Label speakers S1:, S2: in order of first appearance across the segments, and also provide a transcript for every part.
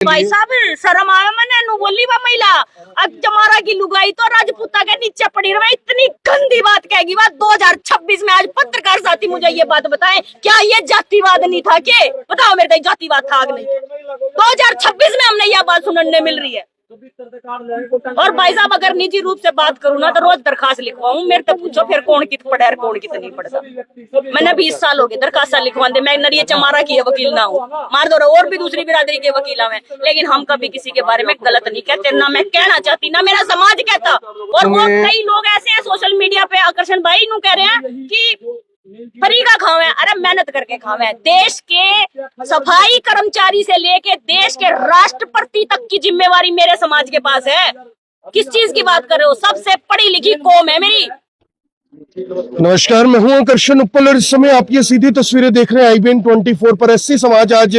S1: भाई साहब शर्म आवे मैंने नु बोली बा महिला अब चमारा की लुगाई तो राजपूता के नीचे पड़ी रही। इतनी गंदी बात कहेगी बात 2026 में आज पत्रकार साथी मुझे ये बात बताएं, क्या ये जातिवाद नहीं था? के बताओ मेरे को जातिवाद था नहीं? 2026 में हमने यह बात सुनने मिल रही है। और भाई साहब अगर निजी रूप से बात करूँ ना तो रोज दरखास्त लिखवाऊं। मेरे तो पूछो फिर कौन कित पढ़ा है कौन कित नहीं पढ़ता। मैंने 20 साल हो गए दरखास्त लिखवा दे। मैं नरिये चमारा की वकील ना हूँ, मार दो और भी दूसरी बिरादरी के वकील हैं, लेकिन हम कभी किसी के बारे में गलत नहीं कहते, ना मैं कहना चाहती ना मेरा समाज कहता। और वो कई लोग ऐसे हैं सोशल मीडिया पे आकर्षण भाई नु कह रहे हैं कि फ्री का खावे, अरे मेहनत करके खावे। देश के सफाई कर्मचारी से लेके देश के राष्ट्रपति तक की जिम्मेवारी मेरे समाज के पास है। किस चीज की बात कर रहे हो? सबसे पढ़ी लिखी कौम है मेरी।
S2: नमस्कार, मैं हूं आकर्षण उप्पल और इस समय आप ये सीधी तस्वीरें देख रहे हैं IBN 24 पर। एससी समाज आज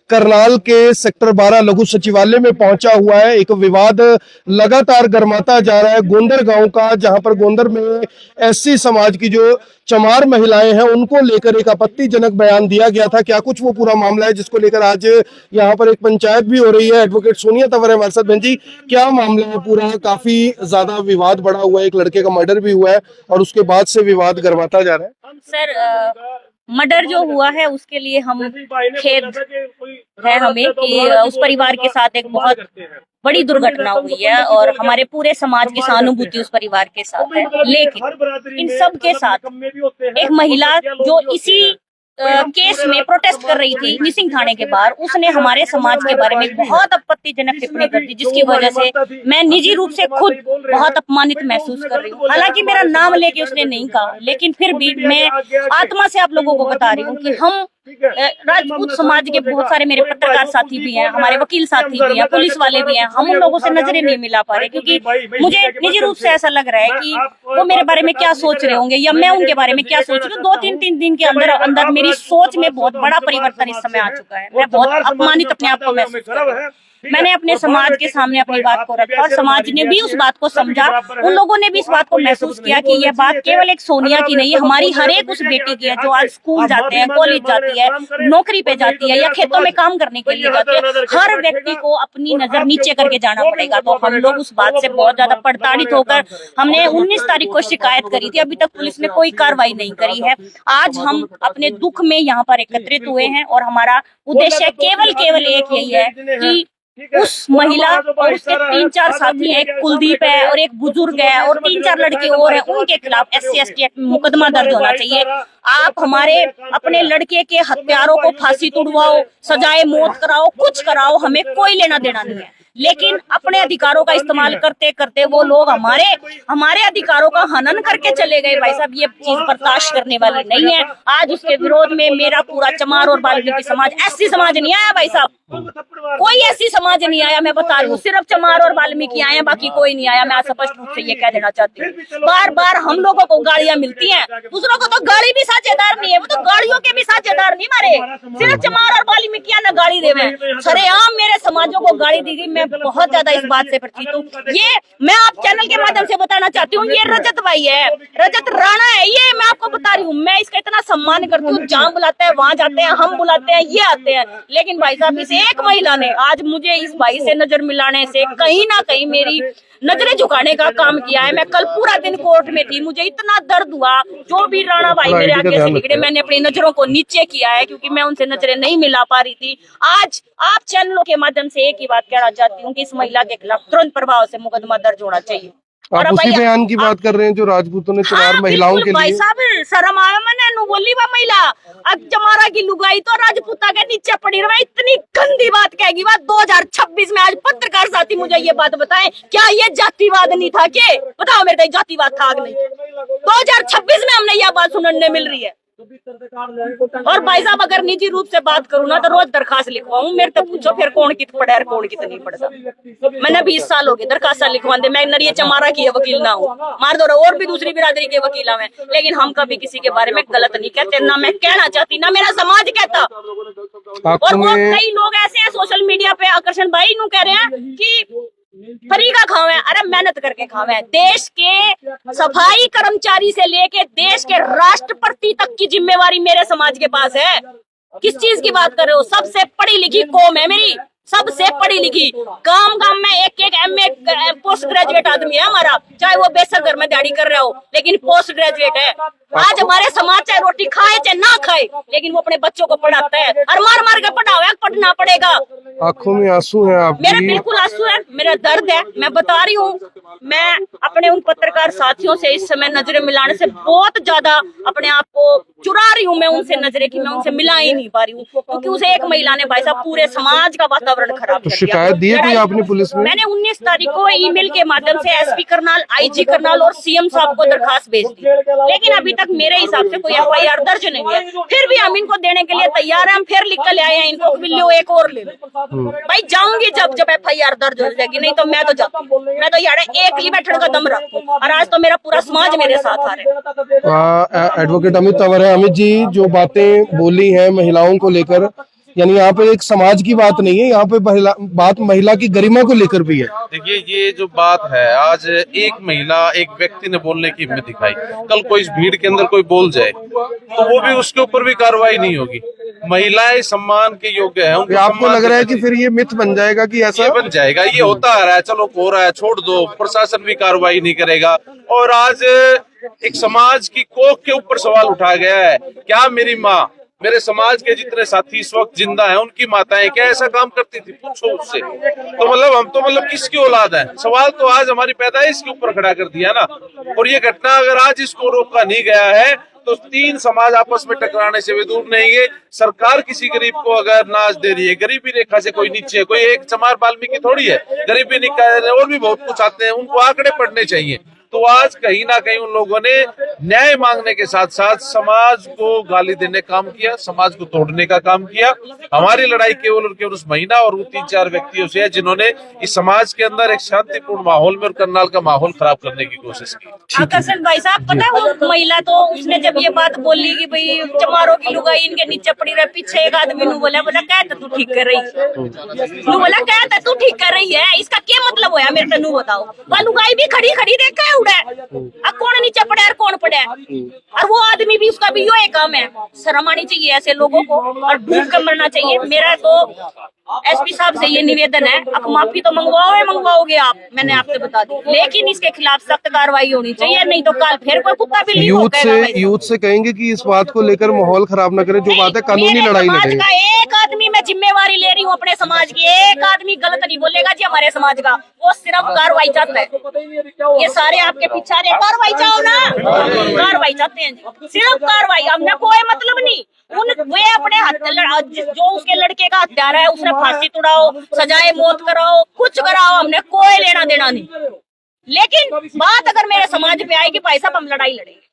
S2: करनाल के सेक्टर 12 लघु सचिवालय में पहुंचा हुआ है। एक विवाद लगातार गर्माता जा रहा है गोंदर गांव का, जहां पर गोंदर में एससी समाज की जो चमार महिलाएं हैं उनको लेकर एक आपत्तिजनक बयान दिया गया था। क्या कुछ वो पूरा मामला है जिसको लेकर आज यहाँ पर एक पंचायत भी हो रही है। एडवोकेट सोनिया तंवर है हमारे साथ। बहन जी, क्या मामला है पूरा? काफी ज्यादा विवाद बढ़ा हुआ है, एक लड़के का मर्डर भी हुआ है और उसके बाद से विवाद गर्माता जा रहा है।
S1: सर मर्डर जो हुआ है उसके लिए हम खेद है हमें कि उस परिवार के साथ एक बहुत बड़ी दुर्घटना हुई है और हमारे पूरे समाज की सहानुभूति उस परिवार के साथ है। लेकिन इन सब के साथ एक महिला जो इसी केस में प्रोटेस्ट कर रही थी मिसिंग थाने के बाहर, उसने हमारे समाज के बारे में बहुत आपत्तिजनक टिप्पणी कर दी, जिसकी वजह से मैं निजी रूप से खुद बहुत अपमानित महसूस कर रही हूँ। हालांकि मेरा नाम लेके उसने नहीं कहा, लेकिन फिर भी मैं आत्मा से आप लोगों को बता रही हूँ कि हम राजपूत समाज के बहुत सारे मेरे पत्रकार साथी भी हैं, हमारे वकील साथी भी हैं, पुलिस वाले भी हैं। हम उन लोगों से नजरें नहीं मिला पा रहे क्योंकि मुझे निजी रूप से ऐसा लग रहा है कि वो मेरे बारे में क्या सोच रहे होंगे या मैं उनके बारे में क्या सोच रही हूँ। 2-3 दिन के अंदर अंदर मेरी सोच में बहुत बड़ा परिवर्तन इस समय आ चुका है। मैं बहुत अपमानित अपने आप को महसूस कर रही हूँ। मैंने अपने समाज के सामने अपनी बात को रखा और समाज ने भी उस बात को समझा। उन लोगों ने भी इस बात को महसूस किया कि यह बात केवल एक सोनिया की नहीं है, हमारी हर एक उस बेटी की है जो आज स्कूल जाते हैं, कॉलेज जाती है, नौकरी पे जाती है या खेतों में काम करने के लिए जाती है। हर व्यक्ति को अपनी नजर नीचे करके जाना पड़ेगा। तो हम लोग उस बात से बहुत ज्यादा प्रताड़ित होकर हमने 19 तारीख को शिकायत करी थी। अभी तक पुलिस ने कोई कार्रवाई नहीं करी है। आज हम अपने दुख में यहाँ पर एकत्रित हुए हैं और हमारा उद्देश्य केवल एक यही है कि उस महिला और उसके 3-4 साथी हैं, एक कुलदीप है और एक बुजुर्ग है और 3-4 लड़के और हैं, उनके खिलाफ SC/ST एक्ट में मुकदमा दर्ज होना चाहिए। आप हमारे अपने लड़के के हत्यारों को फांसी तुड़वाओ, सजाए मौत कराओ, कुछ कराओ, हमें कोई लेना देना नहीं है। लेकिन अपने अधिकारों का इस्तेमाल करते करते वो लोग हमारे अधिकारों का हनन करके चले गए। भाई साहब ये चीज बर्दाश्त करने वाली नहीं है। आज उसके विरोध में मेरा पूरा चमार और बाल्मीकि समाज, SC समाज नहीं आया भाई साहब, कोई SC समाज नहीं आया। मैं बता रही हूँ सिर्फ चमार और बाल्मीकि आए, बाकी कोई नहीं आया। मैं स्पष्ट रूप से ये कह देना चाहती हूँ। बार बार हम लोगों को गालियां मिलती हैं, दूसरों को तो गाड़ी भी साझेदार नहीं है, वो तो गाड़ियों के भी साझेदार नहीं मारे। सिर्फ चमार और बाल्मीकि ना गाड़ी देवे, सरेआम मेरे समाजों को गाड़ी दी गई। मैं बहुत ज्यादा इस बात से प्रतीत हूँ। ये मैं आप चैनल के माध्यम से बताना चाहती हूँ, ये रजत भाई है, रजत राणा है, ये मैं आपको बता रही हूँ। मैं इसका इतना सम्मान करती हूँ। जहाँ बुलाते हैं वहां जाते हैं, हम बुलाते हैं ये आते हैं। लेकिन भाई साहब इस एक महिला ने आज मुझे इस भाई से नजर मिलाने से कहीं ना कहीं मेरी नजरें झुकाने का काम किया है। मैं कल पूरा दिन कोर्ट में थी, मुझे इतना दर्द हुआ। जो भी राणा भाई मेरे आगे से निकले, मैंने अपनी नजरों को नीचे किया है क्योंकि मैं उनसे नजरें नहीं मिला पा रही थी। आज आप चैनलों के माध्यम से एक ही बात कहना चाहती हूँ कि इस महिला के खिलाफ तुरंत प्रभाव से मुकदमा दर्ज होना चाहिए।
S2: आप उसी बयान की बात कर रहे हैं जो राजपूतों ने चमार महिलाओं के लिए।
S1: भाई साहब शर्म आवे मैंने नु बोली बा महिला अब चमारा की लुगाई तो राजपूता के नीचे पड़ी रही। इतनी गंदी बात कहेगी बात 2026 में आज पत्रकार साथी मुझे ये बात बताएं, क्या ये जातिवाद नहीं था? के बताओ मेरे को जातिवाद था नहीं? 2026 में हमने यह बात सुनने मिल रही है। और भाई साहब अगर निजी रूप से बात करूँ ना तो रोज दरखास्त लिखवाऊं। मेरे तो पूछो फिर कौन कित पढ़ा है कौन कित नहीं पढ़ता। मैंने 20 साल हो गए दरखास्त लिखवा दे। मैं नरिये चमारा की वकील ना हूँ, मार दो और भी दूसरी बिरादरी के वकील हैं, लेकिन हम कभी किसी के बारे में गलत नहीं कहते, ना मैं कहना चाहती ना मेरा समाज कहता। और वो कई लोग ऐसे हैं सोशल मीडिया पे आकर्षण भाई नु कह रहे हैं कि फ्री का खावे, अरे मेहनत करके खावे। देश के सफाई कर्मचारी से लेके देश के राष्ट्रपति तक की जिम्मेवारी मेरे समाज के पास है। किस चीज की बात कर रहे हो? सबसे पढ़ी लिखी कौम है मेरी। सबसे पढ़ी लिखी, गांव गांव में एक एक एमए पोस्ट ग्रेजुएट आदमी है हमारा, चाहे वो बेशक घर में दिहाड़ी कर रहा हो, लेकिन पोस्ट ग्रेजुएट है। आज हमारे समाज चाहे रोटी खाए चाहे ना खाए, लेकिन वो अपने बच्चों को पढ़ाता है, और मार मार के पढ़ावे, पढ़ना पड़ेगा।
S2: आंखों में आंसू है
S1: मेरा
S2: आपकी।
S1: बिल्कुल आंसू है, मेरा दर्द है, मैं बता रही हूँ। मैं अपने उन पत्रकार साथियों से इस समय नजरें मिलाने से बहुत ज्यादा अपने आप को चुरा रही हूँ, मैं उनसे नजरें की मैं उनसे मिला ही नहीं पा रही हूँ, क्योंकि उसे एक महिला ने भाई साहब पूरे समाज का वातावरण खराब कर दिया।
S2: शिकायत दी थी आपने पुलिस में?
S1: मैंने 19 तारीख को ईमेल के माध्यम से एसपी करनाल, आईजी करनाल और सीएम साहब को दरखास्त भेज दी, लेकिन अभी तक मेरे हिसाब से कोई एफआईआर दर्ज नहीं है। फिर भी हम इनको देने के लिए तैयार हैं, हम फिर लिख कर ले आए हैं इनको, लो एक और ले लो। भाई जाऊंगी जब एफआईआर दर्ज हो जाएगी, नहीं तो मैं तो जाऊंगी, मैं तो यार एक ही बैठने का दम रखूं, और आज तो मेरा पूरा समाज मेरे साथ आ रहा है।
S2: एडवोकेट अमित तंवर है। अमित जी, जो बातें बोली हैं महिलाओं को लेकर, यानी यहाँ पे एक समाज की बात नहीं है, यहाँ पे बात महिला की गरिमा को लेकर भी है।
S3: देखिए, ये जो बात है, आज एक महिला, एक व्यक्ति ने बोलने की हिम्मत दिखाई, कल कोई इस भीड़ के अंदर कोई बोल जाए तो वो भी, उसके ऊपर भी कार्रवाई नहीं होगी। महिलाएं सम्मान के योग्य है।
S2: आपको लग रहा है कि फिर ये मिथ बन जाएगा कि ऐसा
S3: ये बन जाएगा, ये होता आ रहा है, चलो हो रहा है, छोड़ दो, प्रशासन भी कार्रवाई नहीं करेगा। और आज एक समाज की कोख के ऊपर सवाल उठाया गया है, क्या मेरी माँ, मेरे समाज के जितने साथी इस वक्त जिंदा हैं, उनकी माताएं क्या ऐसा काम करती थी? पूछो उससे। तो मतलब हम तो किसकी औलाद है? सवाल तो आज हमारी पैदाइश के ऊपर खड़ा कर दिया ना। और ये घटना अगर आज इसको रोका नहीं गया है तो तीन समाज आपस में टकराने से भी दूर नहीं है। सरकार किसी गरीब को अगर नाज दे रही है, गरीबी रेखा से कोई नीचे है, कोई एक चमार वाल्मीकि थोड़ी है, गरीबी रेखा और भी बहुत कुछ आते हैं, उनको आंकड़े पढ़ने चाहिए। तो आज कहीं ना कहीं उन लोगों ने न्याय मांगने के साथ साथ समाज को गाली देने का काम किया, समाज को तोड़ने का काम किया। हमारी लड़ाई केवल और केवल उस महिला और 3-4 व्यक्तियों से है जिन्होंने इस समाज के अंदर एक शांतिपूर्ण माहौल में और करनाल का माहौल खराब करने की कोशिश की।
S1: आकर्षण भाई साहब, पता है वो महिला, तो उसने जब ये बात बोली कि भाई चमारों की लुगाई इनके नीचे पड़ी रहे, पीछे एक आदमी ने बोला कहता तू ठीक कर रही है, कहता तू ठीक कर रही है, इसका क्या मतलब होया मेरे को नू बताओ। वह लुगाई भी खड़ी खड़ी देखा है उड़ा, अब कौन नीचे पड़ा और कौन पड़ा, और वो आदमी भी, उसका भी यो एक काम है। शर्म आनी चाहिए ऐसे लोगों को, और भूख कर मरना चाहिए। मेरा तो एसपी साहब से ये निवेदन है, अब माफी तो मंगवाओगे आप, मैंने आपसे बता दी, लेकिन इसके खिलाफ सख्त कार्रवाई होनी चाहिए, नहीं तो कल फिर कोई कुत्ता बिल्ली
S2: यूथ से कहेंगे कि इस बात को लेकर माहौल खराब न करे, जो बात है कानूनी लड़ाई लड़े।
S1: एक आदमी मैं जिम्मेवारी ले रही हूँ अपने समाज की, एक आदमी गलत नहीं बोलेगा जी हमारे समाज का, वो सिर्फ कार्रवाई चाहता है। ये सारे आपके पीछे कार्रवाई चाहो ना, कार्रवाई चाहते हैं जी, सिर्फ कार्रवाई, हमने कोई मतलब नहीं। वे अपने जो उसके लड़के का हत्यार है उसने फांसी तुड़ाओ, सजाए मौत कराओ, कुछ कराओ, हमने कोई लेना देना नहीं। लेकिन बात अगर मेरे समाज पे आएगी भाई साहब, हम लड़ाई लड़ेंगे।